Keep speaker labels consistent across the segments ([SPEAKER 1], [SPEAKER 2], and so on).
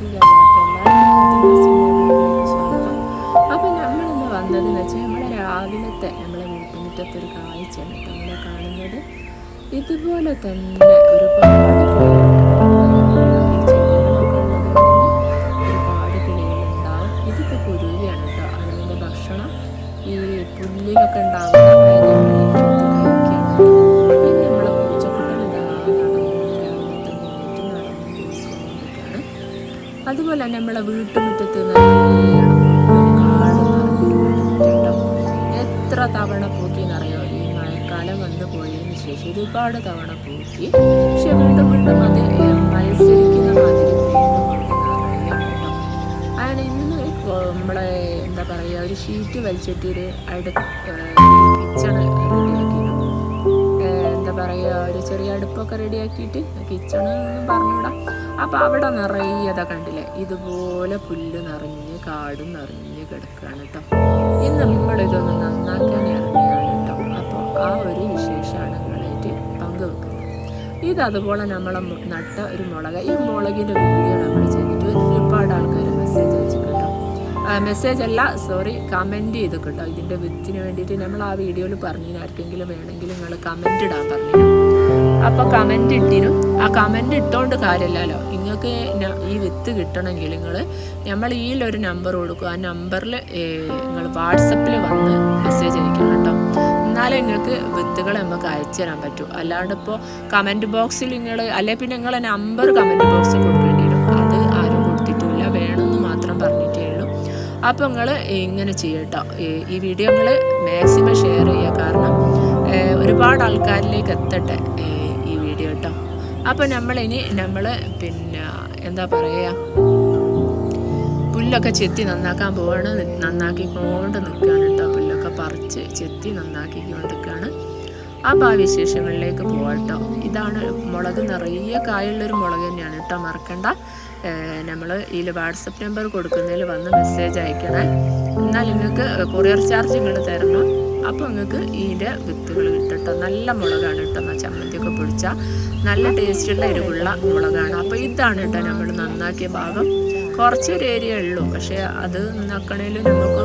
[SPEAKER 1] സുഖമല്ല. അപ്പോൾ നമ്മളിന്ന് വന്നതെന്ന് വെച്ചാൽ നമ്മളെ രാവിലത്തെ നമ്മളെ വീട്ടുമുറ്റത്തെ ഒരു കാഴ്ചയാണ് നമ്മൾ കാണുന്നത്. ഇതുപോലെ തന്നെ ഒരുപാട് കിളികളുണ്ടാവും. ഇതിപ്പോൾ കുരുവിയാണ് കേട്ടോ. അതിൻ്റെ ഭക്ഷണം ഈ പുല്ലിലൊക്കെ ഉണ്ടാവുന്ന അതുപോലെ തന്നെ നമ്മളെ വീട്ടുമുറ്റത്ത് എത്ര തവണ പൂക്കിയെന്നറിയോ? ഈ മഴക്കാലം വന്നു പോയതിന് ശേഷം ഒരുപാട് തവണ പൂക്കി. പക്ഷെ വീണ്ടും വീണ്ടും അത് മത്സരിക്കുന്ന മാതിരി അങ്ങനെ ഇന്ന് നമ്മളെ എന്താ പറയുക, ഒരു ഷീറ്റ് വലിച്ചിട്ടൊരു കിച്ചൺ റെഡിയാക്കിയിരുന്നു. എന്താ പറയുക, ഒരു ചെറിയ അടുപ്പൊക്കെ റെഡിയാക്കിയിട്ട് കിച്ചൺ ഒന്നും പറഞ്ഞൂടാ. അപ്പം അവിടെ നിറയെ കണ്ടില്ലേ, ഇതുപോലെ പുല്ല് നിറഞ്ഞ് കാടും നിറഞ്ഞ് കിടക്കുകയാണ് കേട്ടോ. ഇന്ന് നമ്മളിതൊന്ന് നന്നാക്കാൻ ഇറങ്ങിയാണ് കേട്ടോ. അപ്പോൾ ആ ഒരു വിശേഷമാണ് നിങ്ങളായിട്ട് പങ്കുവെക്കുന്നത്. ഇതതുപോലെ നമ്മളെ നട്ട ഒരു മുളക്. ഈ മുളകിൻ്റെ വീഡിയോ നമ്മൾ ചെയ്തിട്ട് ഒരുപാട് ആൾക്കാർ മെസ്സേജ് അയച്ചു കേട്ടോ. മെസ്സേജ് അല്ല, സോറി, കമൻറ്റ് ചെയ്തു കേട്ടോ. ഇതിൻ്റെ വിത്തിന് വേണ്ടിയിട്ട് നമ്മൾ ആ വീഡിയോയിൽ പറഞ്ഞു, ആർക്കെങ്കിലും വേണമെങ്കിൽ നിങ്ങൾ കമൻറ്റ് ഇടാൻ പറഞ്ഞു. അപ്പോൾ കമൻറ്റ് ഇട്ടിരും. ആ കമൻറ്റ് ഇട്ടുകൊണ്ട് കാര്യമില്ലല്ലോ. നിങ്ങൾക്ക് ഈ വിത്ത് കിട്ടണമെങ്കിൽ നമ്മൾ ഒരു നമ്പർ കൊടുക്കും. ആ നമ്പറിൽ നിങ്ങൾ വാട്സപ്പിൽ വന്ന് മെസ്സേജ് അയക്കണം കേട്ടോ. എന്നാലേ നിങ്ങൾക്ക് വിത്തുകൾ നമുക്ക് അയച്ചു തരാൻ പറ്റൂ. അല്ലാണ്ട് ഇപ്പോൾ കമൻറ്റ് ബോക്സിൽ അല്ലെങ്കിൽ പിന്നെ നിങ്ങളെ നമ്പർ കമൻറ്റ് ബോക്സിൽ കൊടുക്കേണ്ടി വരും. അത് ആരും കൊടുത്തിട്ടില്ല, വേണമെന്ന് മാത്രം പറഞ്ഞിട്ടേ ഉള്ളൂ. അപ്പോൾ നിങ്ങൾ ഇങ്ങനെ ചെയ്യട്ടോ. ഈ വീഡിയോ മാക്സിമം ഷെയർ ചെയ്യുക. കാരണം ഒരുപാട് ആൾക്കാരിലേക്ക് എത്തട്ടെ ഈ വീഡിയോ കേട്ടോ. അപ്പോൾ നമ്മൾ പിന്നെ എന്താ പറയുക, പുല്ലൊക്കെ ചെത്തി നന്നാക്കാൻ പോവാണ്. നന്നാക്കിക്കൊണ്ട് നിൽക്കുകയാണ് കേട്ടോ. പുല്ലൊക്കെ പറിച്ച് ചെത്തി നന്നാക്കിക്കൊണ്ടിരിക്കുകയാണ്. അപ്പോൾ ആ വിശേഷങ്ങളിലേക്ക് പോവാട്ടോ. ഇതാണ് മുളക്, നിറയെ കായുള്ളൊരു മുളക് തന്നെയാണ് കേട്ടോ. മറക്കണ്ട, നമ്മൾ ഇതിൽ വാട്സപ്പ് നമ്പർ കൊടുക്കുന്നതിൽ വന്ന് മെസ്സേജ് അയക്കണേ. എന്നാൽ നിങ്ങൾക്ക് കൊറിയർ ചാർജ് തരണം. അപ്പോൾ നിങ്ങൾക്ക് ഇതിൻ്റെ വിത്തുകൾ കിട്ടട്ടോ. നല്ല മുളകാണ് കേട്ടോ. ചമ്മന്തിയൊക്കെ പൊടിച്ചാൽ നല്ല ടേസ്റ്റുള്ള എരിവുള്ള മുളകാണ്. അപ്പോൾ ഇതാണ് കേട്ടോ നമ്മൾ നന്നാക്കിയ ഭാഗം. കുറച്ചൊരു ഏരിയ ഉള്ളൂ, പക്ഷേ അത് നന്നാക്കണേൽ നമുക്ക്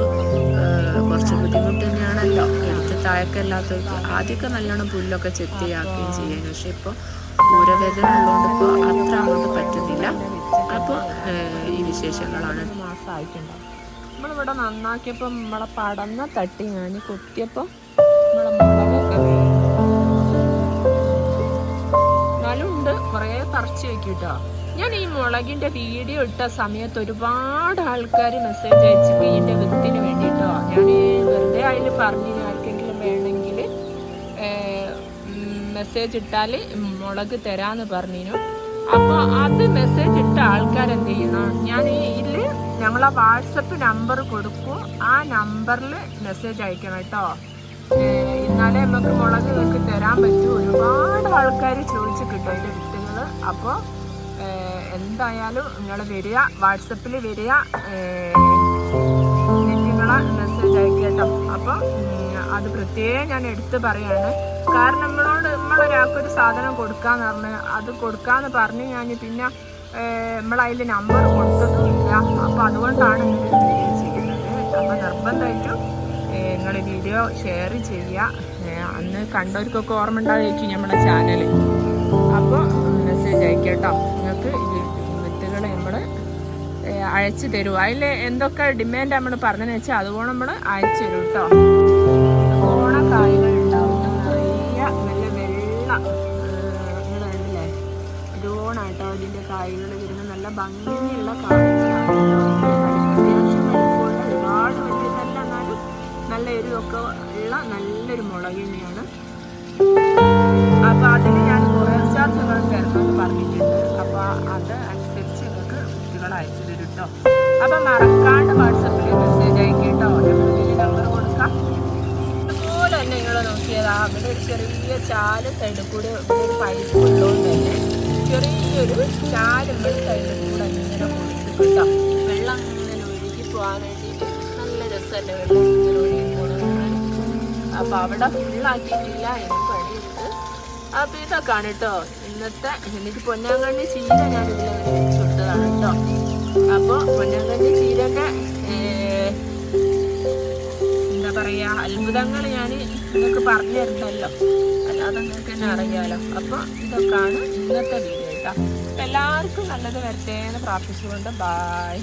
[SPEAKER 1] കുറച്ച് ബുദ്ധിമുട്ട് തന്നെയാണല്ലോ. എടുത്ത് താഴക്കല്ലാത്തവർക്ക് ആദ്യമൊക്കെ നല്ലോണം പുല്ലൊക്കെ ചെത്തിയാക്കുകയും ചെയ്യാൻ. പക്ഷേ ഇപ്പോൾ ഊരവേദന ഉള്ളതുകൊണ്ട് ഇപ്പോൾ അത്ര അങ്ങോട്ട് പറ്റുന്നില്ല. അപ്പോൾ ഈ വിശേഷങ്ങളാണ്. മാസമായിട്ടുണ്ടാവും നമ്മളിവിടെ നന്നാക്കിയപ്പോൾ നമ്മളെ പടന്ന തട്ടി ഞാൻ കൊത്തിയപ്പോൾ നമ്മളെ മുളകൊക്കെ നല്ലുണ്ട്. കുറേ തറച്ച് വയ്ക്കും കേട്ടോ. ഞാൻ ഈ മുളകിൻ്റെ വീഡിയോ ഇട്ട സമയത്ത് ഒരുപാട് ആൾക്കാർ മെസ്സേജ് അയച്ചപ്പോൾ ഇതിൻ്റെ വിത്തിന് വേണ്ടിയിട്ടോ. ഞാൻ വെറുതെ അതിൽ പറഞ്ഞു, ആർക്കെങ്കിലും വേണമെങ്കിൽ മെസ്സേജ് ഇട്ടാൽ മുളക് തരാമെന്ന് പറഞ്ഞു. അപ്പോൾ അത് മെസ്സേജ് ഇട്ട ആൾക്കാരെന്ത് ചെയ്യണം, ഞാൻ ഇതിൽ ഞങ്ങളെ വാട്സപ്പ് നമ്പർ കൊടുക്കും. ആ നമ്പറിൽ മെസ്സേജ് അയക്കണം കേട്ടോ. എന്നാലേ നമുക്ക് മുളക് നിങ്ങൾക്ക് തരാൻ പറ്റൂ. ഒരുപാട് ആൾക്കാർ ചോദിച്ചു കിട്ടും അതിൻ്റെ വിത്തുകൾ. അപ്പോൾ എന്തായാലും നിങ്ങൾ വരിക, വാട്സപ്പിൽ വരിക, നിങ്ങളെ മെസ്സേജ് അയക്കുക കേട്ടോ. അപ്പോൾ അത് പ്രത്യേകം ഞാൻ എടുത്ത് പറയാണ്. കാരണം നമ്മളൊരാൾക്കൊരു സാധനം കൊടുക്കാന്ന് പറഞ്ഞ് അത് കൊടുക്കാന്ന് പറഞ്ഞ് ഞാൻ പിന്നെ നമ്മളതിൽ നമ്പർ കൊടുത്തതുമില്ല. അപ്പോൾ അതുകൊണ്ടാണ് നിങ്ങൾ വീഡിയോ ചെയ്യുന്നത്. അപ്പോൾ നിർബന്ധമായിട്ടും നിങ്ങൾ വീഡിയോ ഷെയർ ചെയ്യുക. അന്ന് കണ്ടവർക്കൊക്കെ ഓർമ്മ ഉണ്ടായിരിക്കും നമ്മുടെ ചാനൽ. അപ്പോൾ മെസ്സേജ് അയക്കുക കേട്ടോ. നിങ്ങൾക്ക് വിത്തുകൾ നമ്മൾ അയച്ചു തരും. അതിൽ എന്തൊക്കെ ഡിമാൻഡ് നമ്മൾ പറഞ്ഞതെന്ന് വെച്ചാൽ അതുപോലെ നമ്മൾ അയച്ചു തരും കേട്ടോ. ഓണക്കായകൾ ഉണ്ടാവുന്ന നിറയെ നല്ല വെള്ള കണ്ടില്ലേ, ഓണായിട്ടോ അതിൻ്റെ കായകൾ വരുന്ന നല്ല ഭംഗിയുള്ള കായകളാണ്. അത്യാവശ്യം വലിപ്പമുള്ള, ഒരുപാട് വലിയതല്ല, എന്നാലും നല്ല എരിവൊക്കെ ഉള്ള നല്ലൊരു മുളക് തന്നെയാണ്. അപ്പോൾ അതിന് ഞാൻ കൊറിയർ ചാർജ് തരണമെന്ന് പറഞ്ഞിട്ടുണ്ട്. അപ്പോൾ അത് അനുസരിച്ച് നിങ്ങൾക്ക് വിത്തുകൾ അയച്ചു തരും കേട്ടോ. അപ്പം മറക്കാണ്ട് വാട്സപ്പിൽ മെസ്സേജ് അയക്കട്ടോ. നമ്പർ കൊടുക്കാം. അതുപോലെ തന്നെ നിങ്ങൾ നോക്കിയതാ, അവിടെ ഒരു ചെറിയ ചാല് സൈഡിൽ കൂടെ ഒരു പൈപ്പ് ഉള്ളതുകൊണ്ട് തന്നെ ചെറിയൊരു ചാലും സൈഡിൽ കൂടെ ഇങ്ങനെ കൊടുത്ത് കേട്ടോ. വെള്ളം ഇങ്ങനെ ഒഴുകി പോകാൻ വേണ്ടിയിട്ട് നല്ല രസമല്ലേ വെള്ളം ഇങ്ങനെ ഒഴുകി പോകുന്നത്. അപ്പോൾ അവിടെ ഫുള്ളാക്കിയിട്ടില്ല, എനിക്ക് പണിയുണ്ട്. അപ്പോൾ ഇതൊക്കെയാണ് കേട്ടോ ഇന്നത്തെ. എനിക്ക് പൊന്നാങ്കണ്ണി ചീര ഞാൻ ഇതിൽ വെച്ച് കൊടുത്തതാണ് കേട്ടോ. അപ്പോൾ പൊന്നാങ്കണ്ണി ചീരൻ്റെ എന്താ പറയുക അത്ഭുതങ്ങൾ ഞാൻ നിങ്ങൾക്ക് പറഞ്ഞു തരുന്നല്ലോ, അല്ലാതെ നിങ്ങൾക്ക് തന്നെ അറിയാലോ. അപ്പോൾ ഇതൊക്കെയാണ് ഇന്നത്തെ വീഡിയോ കേട്ടോ. എല്ലാവർക്കും നല്ലത് വരട്ടെ എന്ന് പ്രാർത്ഥിച്ചുകൊണ്ട് ബായ്.